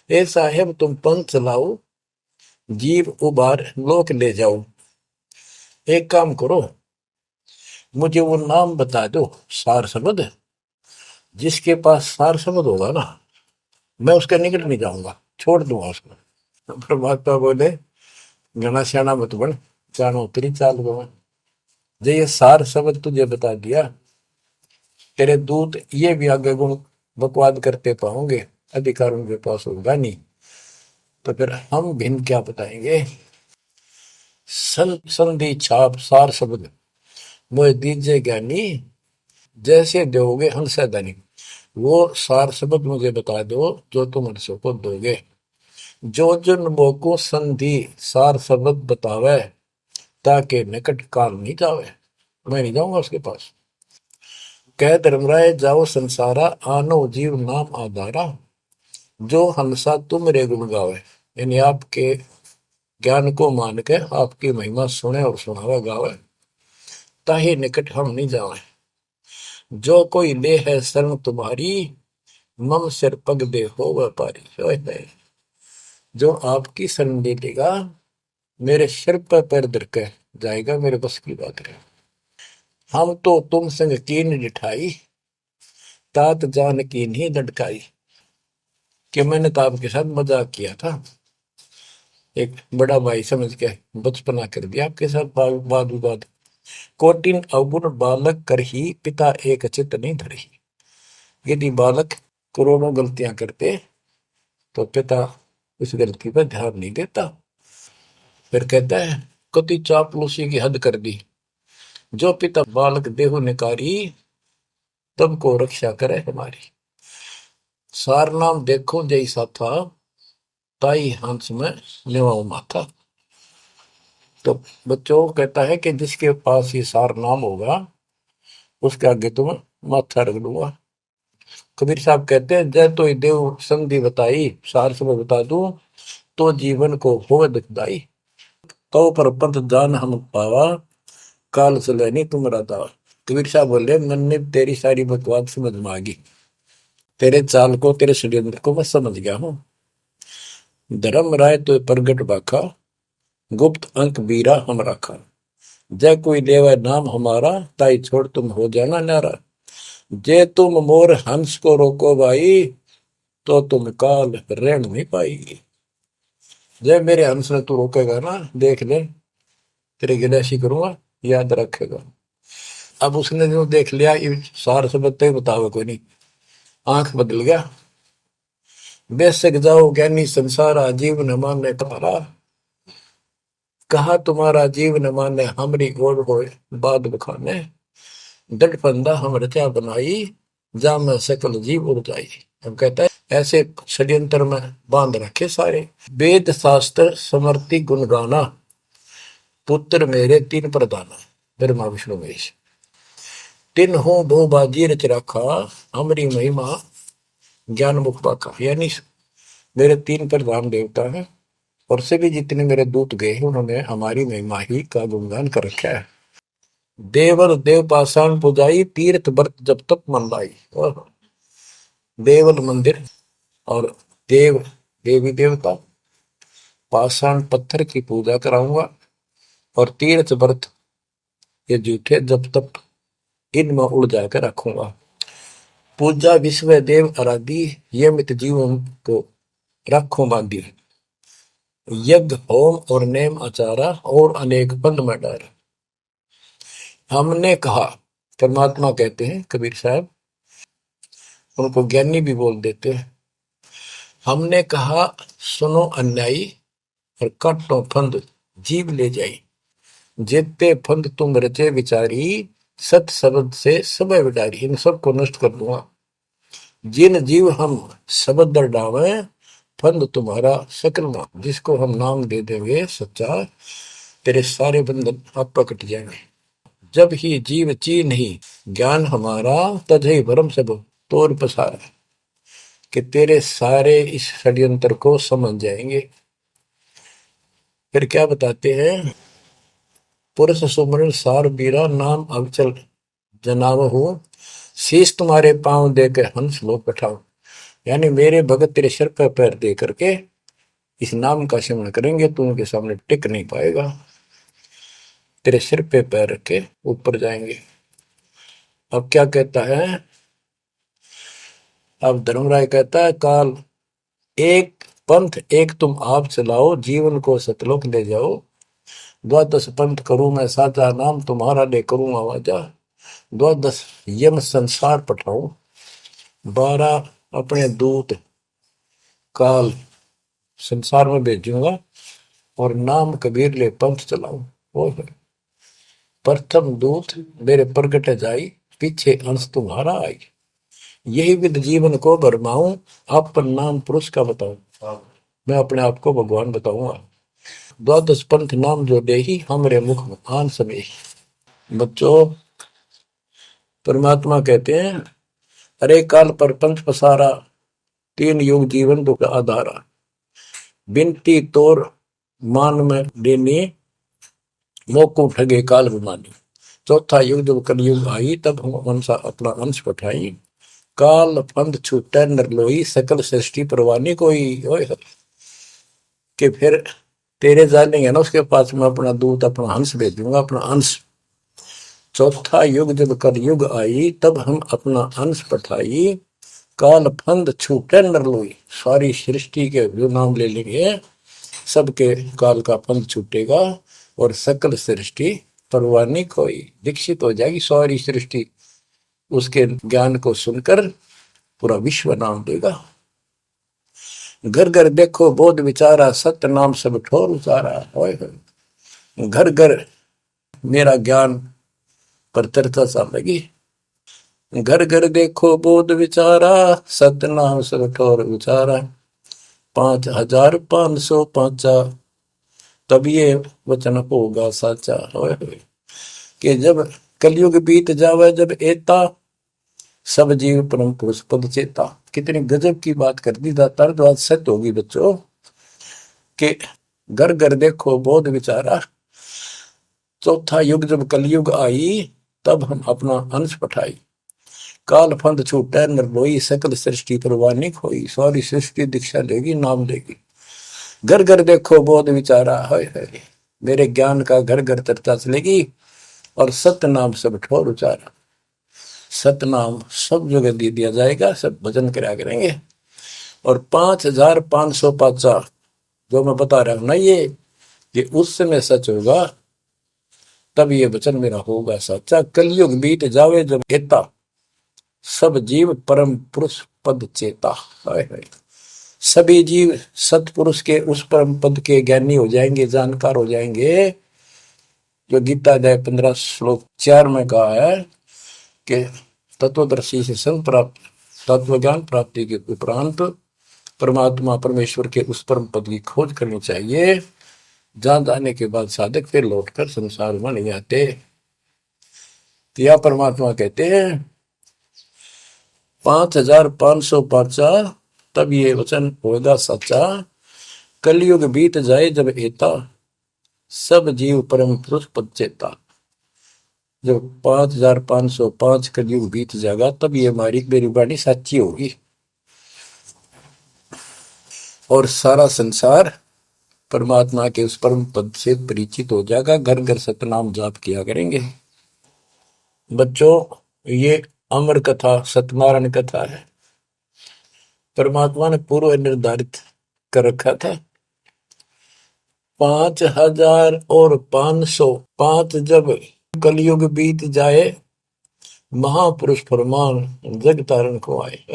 ए साहेब तुम पंथ चलाओ, जीव उबार लोक ले जाओ। एक काम करो, मुझे वो नाम बता दो सार शब्द, जिसके पास सार शब्द होगा ना, मैं उसके निकट नहीं जाऊंगा, छोड़ दूंगा उसको। परमात्मा बोले घना श्याणा मत बन, जानो तेरी चाल को मैं। जो ये सार शब्द तुझे बता दिया, तेरे दूत ये भी आगे गुण बकवाद करते पाओगे, अधिकार उनके पास होगा नहीं, तो फिर हम भिन्न क्या बताएंगे। संधि छाप सार शब्द मोह दीजिए ज्ञानी, जैसे दोगे हंसा धनी। वो सार शब्द मुझे बता दो जो तुम हंसों को दोगे। जो जन मोको संधि सार शब्द बतावे, ताकि निकट काल नहीं जावे, मैं नहीं जाऊंगा उसके पास। कह धर्मराय जाओ संसारा, आनो जीव नाम आधारा। जो हंसा तुम रे गुण गावे, यानी आपके ज्ञान को मान के आपकी महिमा सुने और सुनावे गावे, ताही निकट हम नहीं जावे। जो कोई ले है शरण तुम्हारी, मम सिर पग दे हो व्यापारी। जो आपकी शरण ले लेगा, मेरे सिर पर पैर धर के जाएगा, मेरे बस की बात है। हम तो तुम संग कीन डिठाई, तात जान की नहीं लटकाई। कि मैंने तो आपके साथ मजाक किया था, एक बड़ा भाई समझ के बचपना कर दिया आपके साथ, वाद विवाद। कोटिन अवगुण बालक कर ही, पिता एक चित नहीं धरही। यदि बालक करोड़ों गलतियां करते तो पिता उस गलती पर ध्यान नहीं देता। फिर कहता है कति चापलूसी की हद कर दी, जो पिता बालक देहु निकारी, तब को रक्षा करे हमारी। सार नाम देखो जैसा था, ताई हंस में लेवाओ माथा। तो बच्चों कहता है कि जिसके पास ये सार नाम होगा उसके आगे तुम माथा रख दूंगा। कबीर साहब कहते हैं जय तो देव संधि बताई, सार समय बता दूं तो जीवन को हो दुखदाई। तो पर पंथ जान हम पावा, काल चले नहीं तुम्हारा दावा। कबीर साहब बोले मन ने तेरी सारी बकवास समझ में आ गई, तेरे चाल को तेरे षड्यंत्र को मैं समझ गया हूँ। धर्म राय तो प्रगट बाखा, गुप्त अंक बीरा हम रखा। जय कोई लेवा नाम हमारा, ताई छोड़ तुम हो जाना नारा। जे तुम मोर हंस को रोको भाई, तो तुम काल रहन नहीं पाएगी। जय मेरे हंस ने तू रोकेगा ना, देख ले तेरी गिलासी करूंगा, याद रखेगा। अब उसने जो देख लिया सार से बत्ते बतावे कोई नहीं, आंख बदल गया। बेशक जाओ ज्ञानी संसार, जीव न माने तुम्हारा। कहा तुम्हारा जीव न माने, हमरी गोड़ हो बाद बखाने। दृढ़ फंदा हम रचा बनाई, जा में सकल जीव उड़ जाई। हम कहता है ऐसे षड्यंत्र में बांध रखे सारे। वेद शास्त्र समर्ति गुण गाना, पुत्र मेरे तीन प्रधाना। ब्रह्मा विष्णु महेश तीन हो भू बाजी रच रखा, हमारी महिमा ज्ञान मुख पाखा। यानी मेरे तीन प्रधान देवता हैं और सभी जितने मेरे दूत गए हैं उन्होंने हमारी महिमा ही का गुणगान कर रखा है। देवल देव पाषाण पुजाई, तीर्थ व्रत जब तक मन लाई। और देवल मंदिर और देव देवी देवता, पाषाण पत्थर की पूजा कराऊंगा और तीर्थ व्रत ये जूठे जब तक इनमें उड़ जाकर रखूंगा। पूजा विश्व देव आराधी, ये मित जीवन को रखो बांधी। यज्ञ होम और नेम आचारा, और अनेक बंद में डर। हमने कहा, परमात्मा कहते हैं कबीर साहब, उनको ज्ञानी भी बोल देते हैं। हमने कहा सुनो अन्यायी, और काटो फंद जीव ले जाई। जेते फंद तुम रचे विचारी, सत शब्द से सब विडारी। इन सबको नष्ट कर दूंगा। जिन जीव हम शब्द दर डावे, फंद तुम्हारा सकल नाम। जिसको हम नाम दे देंगे सच्चा, तेरे सारे बंधन आप कट जाएंगे। जब ही जीव चीन ही ज्ञान हमारा, तजहि भरम सब तोर पसारा। कि तेरे सारे इस षड्यंत्र को समझ जाएंगे। फिर क्या बताते हैं, पुरुष सुमरण सार बीरा, नाम अवचल जनाव हो। शीश तुम्हारे पांव दे के हंस लो बैठाओ। यानी मेरे भगत तेरे सिर पर पैर दे करके इस नाम का सिमरण करेंगे, तू उनके सामने टिक नहीं पाएगा। तेरे सिर पे पैर रख के ऊपर जाएंगे। अब क्या कहता है, अब धर्मराय कहता है काल एक पंथ एक तुम आप चलाओ, जीवन को सतलोक ले जाओ। द्वादश पंथ करूं मैं साचा, नाम तुम्हारा ले करूं आवाजा। द्वादश यम संसार पठाऊं, 12 अपने दूत काल संसार में भेजूंगा, और नाम कबीर ले पंथ चलाऊं। और प्रथम दूत मेरे प्रगट जाई, पीछे अंश तुम्हारा आई। यही विद जीवन को भरमाऊं, अपन नाम पुरुष का बताऊं। मैं अपने आप को भगवान बताऊंगा। द्वादश पंथ नाम जो दे ही, हमरे मुख में आन समय। बच्चों परमात्मा कहते हैं, अरे काल पर पंथ पसारा, तीन युग जीवन दुख आधारा। बिनती तोर मान में देनी, मोको ठगे काल विमानी। चौथा युग जब कलयुग आई, तब हम अपना अंश पठाई। काल फंद छूटे नरलोई, सकल सृष्टि परवानी कोई। कि फिर तेरे जानेंगे ना उसके पास मैं अपना दूत अपना हंस भेजूंगा, अपना अंश। चौथा युग जब कलयुग आई, तब हम अपना अंश पठाई। काल फंद छूटे नरलोई, सारी सृष्टि के जो नाम ले लेंगे सबके काल का फंद छूटेगा, और सकल सृष्टि परवानी कोई। दीक्षित हो जाएगी सारी सृष्टि, उसके ज्ञान को सुनकर पूरा विश्व नाम देगा। घर घर देखो बोध विचारा, सत्य नाम सब ठोर उचारा। होय होय। घर घर मेरा ज्ञान पर चर्चा चलेगी। घर घर देखो बोध विचारा, सत्य नाम सब ठोर उचारा। 5505 तब ये वचन होगा साचा। होय होय। कि जब कलयुग बीत जावे, जब एता सब जीव परम पुरुष पद चेता। कितनी गजब की बात कर दी दातार, जो आज सत्य होगी बच्चों। कि घर घर देखो बोध विचारा, चौथा युग जब कलयुग आई, तब हम अपना अंश पठाई। काल फंद छूटे निर्लोई, सकल सृष्टि परवानी खोई। सारी सृष्टि दीक्षा लेगी, नाम लेगी। घर घर देखो बोध विचारा। है मेरे ज्ञान का घर घर चर्चा चलेगी। और सत्य नाम सब ठोर उचारा। सतनाम सब जगह दे दिया जाएगा, सब भजन करा करेंगे। और 5505 जो मैं बता रहा हूं ना, ये उस समय सच होगा, तब ये वचन मेरा होगा सच्चा। कलयुग बीत जावे जब एता, सब जीव परम पुरुष पद चेता। हाय हाय। सभी जीव सतपुरुष के उस परम पद के ज्ञानी हो जाएंगे, जानकार हो जाएंगे। जो गीता अध्याय 15 श्लोक 4 में कहा है कि तत्वदर्शी से संग प्राप्त, तत्व ज्ञान प्राप्ति के उपरांत परमात्मा परमेश्वर के उस परम पद की खोज करनी चाहिए। जहां जाने के बाद साधक फिर लौटकर संसार में नहीं आते। तो यह परमात्मा कहते हैं 5505 तब ये वचन होगा सच्चा। कलयुग बीत जाए जब एता, सब जीव परम पुरुष पद चेता। जब 5505 कलयुग बीत जाएगा, तब ये हमारी मेरी वाणी सच्ची होगी और सारा संसार परमात्मा के उस परम पद से परिचित हो जाएगा। घर घर सतनाम जाप किया करेंगे। बच्चों, ये अमर कथा सत्यनारायण कथा है। परमात्मा ने पूर्व निर्धारित कर रखा था 5505 जब कलयुग बीत जाए, महापुरुष फरमान जग तारण को आए।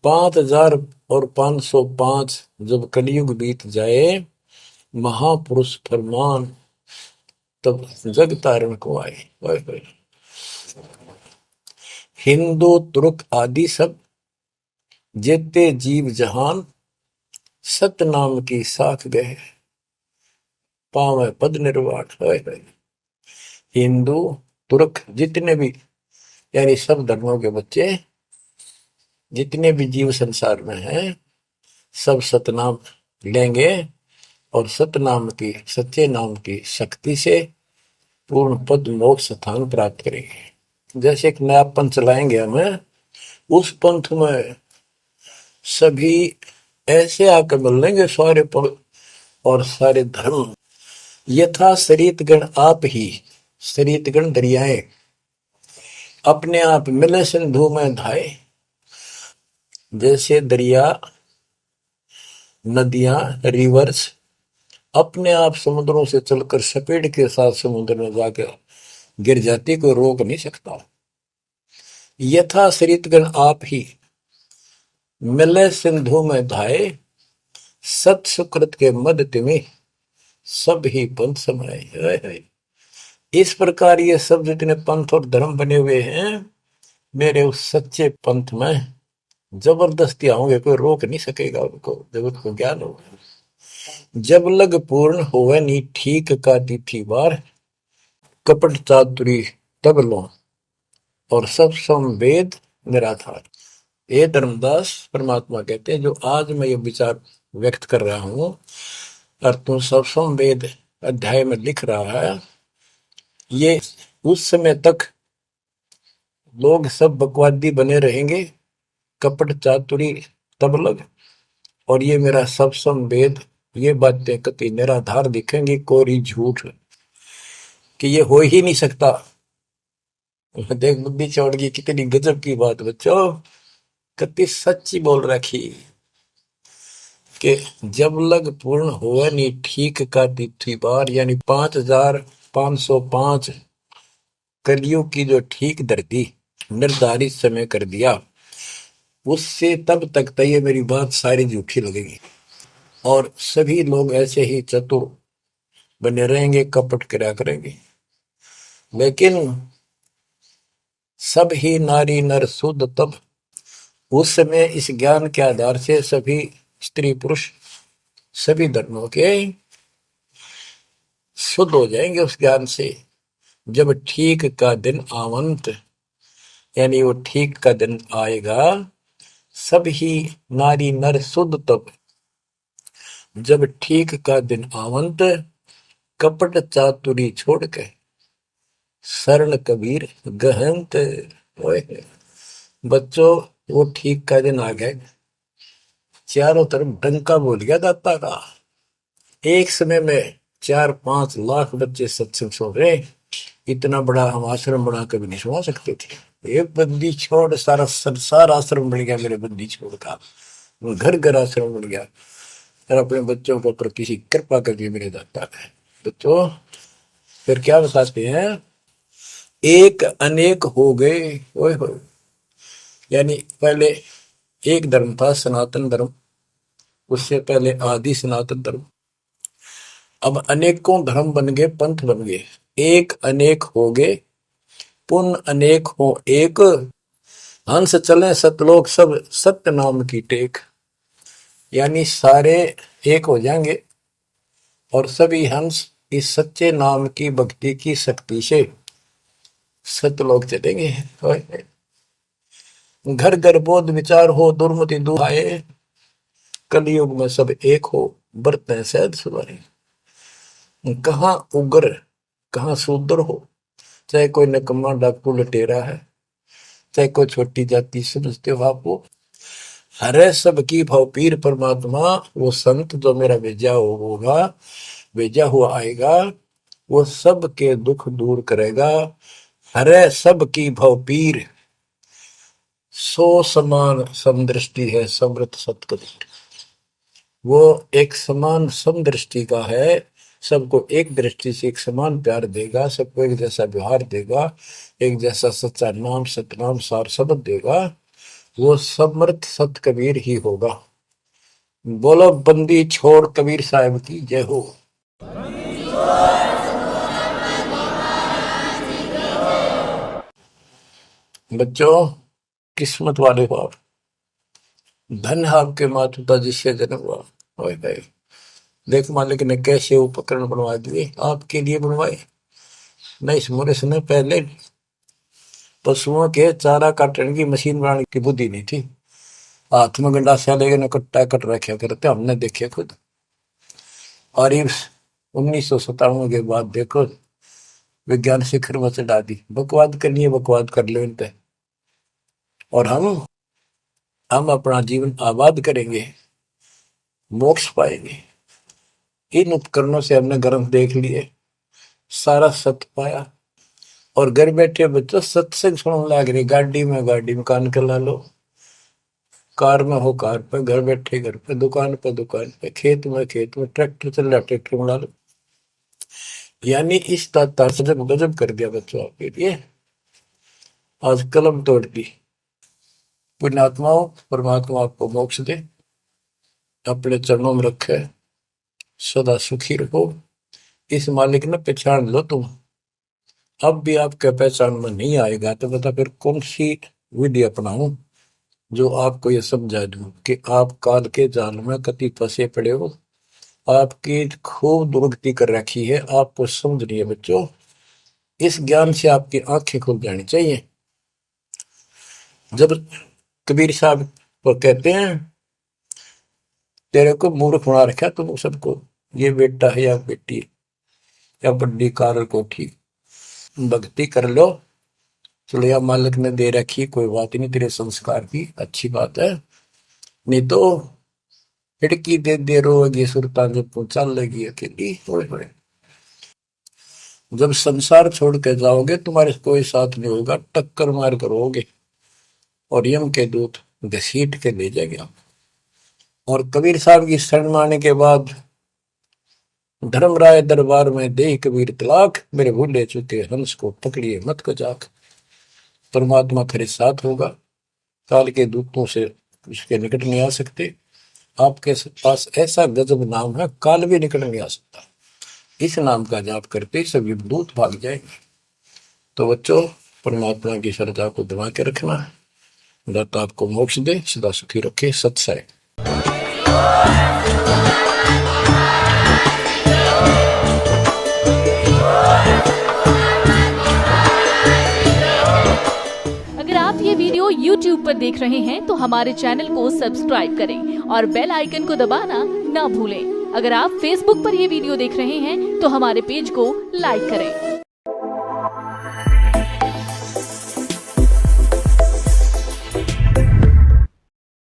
5505 जब कलयुग बीत जाए, महापुरुष फरमान तब जग तारण को आए। हिंदू तुर्क आदि सब जेते जीव जहान, सत नाम की साख गए, पावे पद निर्वाण। हिंदू तुर्क जितने भी यानी सब धर्मों के बच्चे, जितने भी जीव संसार में हैं, सब सतनाम लेंगे और सतनाम की, सच्चे नाम की शक्ति से पूर्ण पद मोक्ष स्थान प्राप्त करेंगे। जैसे एक नया पंथ चलाएंगे हमें, उस पंथ में सभी ऐसे आकर मिल लेंगे, सारे पद और सारे धर्म। यथा शरीत गण आप ही, शरीत गण दरियाएं अपने आप मिले सिंधु में धाए। जैसे दरिया, नदियां, रिवर्स अपने आप समुद्रों से चलकर सपेट के साथ समुद्र में जाकर गिर जाती, कोई रोक नहीं सकता। यथा शरीतगण आप ही मिले सिंधु में धाए, सत सुकृत के मद तिमि सब ही पंथ समाये। इस प्रकार ये सब जितने पंथ और धर्म बने हुए हैं, मेरे उस सच्चे पंथ में जबरदस्ती आऊंगे, कोई रोक नहीं सकेगा उनको, जब उनको ज्ञान होगा। जब लग पूर्ण होवे नी ठीक का तिथि बार, कपट चातुरी तब लो और सब संवेद निराधार। ये धर्मदास परमात्मा कहते हैं, जो आज मैं ये विचार व्यक्त कर रहा हूं और तुम सब संवेद अध्याय में लिख रहा है, ये उस समय तक लोग सब बकवादी बने रहेंगे, कपट चातुरी तबलग, और ये मेरा सब संवेद, ये बातें कति निराधार दिखेंगी, कोरी झूठ, कि ये हो ही नहीं सकता। देख बुद्धि चौड़ की कितनी गजब की बात बच्चों, कति सच्ची बोल रखी कि जब लग पूर्ण हुआ नहीं ठीक का तिथि बार, यानी 5505 कलियुग की जो ठीक धरती निर्धारित समय कर दिया, उससे तब तक तो ये मेरी बात सारी झूठी लगेगी और सभी लोग ऐसे ही चतुर बने रहेंगे, कपट करा करेंगे। लेकिन सब ही नारी नर शुद्ध तब, उस समय इस ज्ञान के आधार से सभी स्त्री पुरुष सभी धर्मों के शुद्ध हो जाएंगे उस ज्ञान से। जब ठीक का दिन आवंत, यानी वो ठीक का दिन आएगा, सब ही नारी नर शुद्ध तब, जब ठीक का दिन आवंत, कपट चातुरी छोड़ के शरण कबीर गहंत। ओए बच्चों, वो ठीक का दिन आ गया, चारों तरफ डंका बोल गया दाता का। एक समय में 4-5 लाख बच्चे सत्संग सुन रहे। इतना बड़ा हम आश्रम बना कभी नहीं सुना सकते थे। एक बंदी छोड़ सारा संसार आश्रम बन गया मेरे बंदी छोड़ का, घर घर आश्रम बन गया। और अपने बच्चों के ऊपर किसी कृपा करके मेरे दाता है। बच्चों फिर क्या बताते हैं, एक अनेक हो गए। ओए होए, यानी पहले एक धर्म था सनातन धर्म, उससे पहले आदि सनातन धर्म, अब अनेकों धर्म बन गए, पंथ बन गए। एक अनेक हो गए, पुन अनेक हो एक, हंस चले सतलोक सब सत्य नाम की टेक। यानी सारे एक हो जाएंगे और सभी हंस इस सच्चे नाम की भक्ति की शक्ति से सतलोक चलेंगे। घर घर बोध विचार हो, दुर्मति दुहाए, कलयुग में सब एक हो, बरतें सहज सुधारे। कहाँ उग्र कहाँ शूद्र हो, चाहे कोई नकम्मा डाकू लटेरा है, चाहे कोई छोटी जाति समझते हो आप, वो हरे सबकी भाव पीर परमात्मा, वो संत जो मेरा भेजा होगा, भेजा हुआ आएगा, वो सबके दुख दूर करेगा। हरे सबकी भाव पीर, सो समान समदृष्टि है समृत सतकदृष्टि। वो एक समान समदृष्टि का है, सबको एक दृष्टि से एक समान प्यार देगा, सबको एक जैसा व्यवहार देगा, एक जैसा सच्चा नाम सतनाम सार शब्द देगा। वो समर्थ सत कबीर ही होगा। बोलो बंदी छोड़ कबीर साहब की जय हो। बच्चों किस्मत वाले हो आप, धन है आपके माता पिता जिससे जन्म हुआ। ओए भाई देख मालिक ने कैसे उपकरण बनवा दिए, आपके लिए बनवाए। न इस मुरस ने पहले पशुओं के चारा काटने की मशीन बनाने की बुद्धि नहीं थी। हाथ में गंडासा लेके न कट्टा कट रखा करते, हमने देखे खुद। और ये 1997 के बाद देखो विज्ञान शिखर में चढ़ा दी। बकवाद करनी है बकवाद कर लो इन पे, और हम अपना जीवन आबाद करेंगे, मोक्ष पाएंगे। इन उपकरणों से हमने ग्रंथ देख लिए, सारा सत्य पाया, और घर बैठे बच्चों सत्संग सुनने लग रही। गाड़ी में कान के ला लो, कार में हो कार पे, घर बैठे घर पे, दुकान पे, खेत में ट्रैक्टर चल रहा ट्रैक्टर में ला लो। यानी इस तार से जब गजब कर दिया बच्चों आपके लिए। आज कलम तोड़ दी। पुण्यात्माओं, परमात्मा आपको मोक्ष दे, अपने चरणों में रखे, सदा सुखी रहो। इस मालिक ने पहचान लो तुम। अब भी आपके पहचान में नहीं आएगा तो बता फिर कौन सी विधि अपनाऊं जो आपको ये समझा दूं कि आप काल के जाल में कति फंसे पड़े हो। आपकी खूब दुर्गति कर रखी है, आपको समझ रही है बच्चों। इस ज्ञान से आपकी आंखें खुल जानी चाहिए। जब कबीर साहब को कहते हैं तेरे को मूर्ख बना रखा तुम सबको, ये बेटा है या बेटी या बड्डी कार कोठी, भक्ति कर लो, चलो या मालिक ने दे रखी, कोई बात नहीं, तेरे संस्कार की अच्छी बात है। नहीं तो खिड़की दे रोगी सुरता जब पहुंचा लेगी अकेली। जब संसार छोड़ के जाओगे तुम्हारे कोई साथ नहीं होगा, टक्कर मार करोगे और यम के दूत घसीट के ले जाएंगे आप। और कबीर साहब की शरण मारने के बाद धर्मराय दरबार में दे कबीर तलाक, मेरे भूले चुके हंस को पकड़िए मत को जाक। परमात्मा खरे साथ होगा। काल के दूतों से इसके निकट नहीं आ सकते। आपके पास ऐसा गजब नाम है, काल भी निकट नहीं आ सकता। इस नाम का जाप करते सभी दूत भाग जाएंगे। तो बच्चों, परमात्मा की श्रद्धा को दबा के रखना है। दाता आपको मोक्ष दे, सदा सुखी रखे। सत्सय। अगर आप ये वीडियो YouTube पर देख रहे हैं तो हमारे चैनल को सब्सक्राइब करें और बेल आइकन को दबाना ना भूलें। अगर आप Facebook पर ये वीडियो देख रहे हैं तो हमारे पेज को लाइक करें।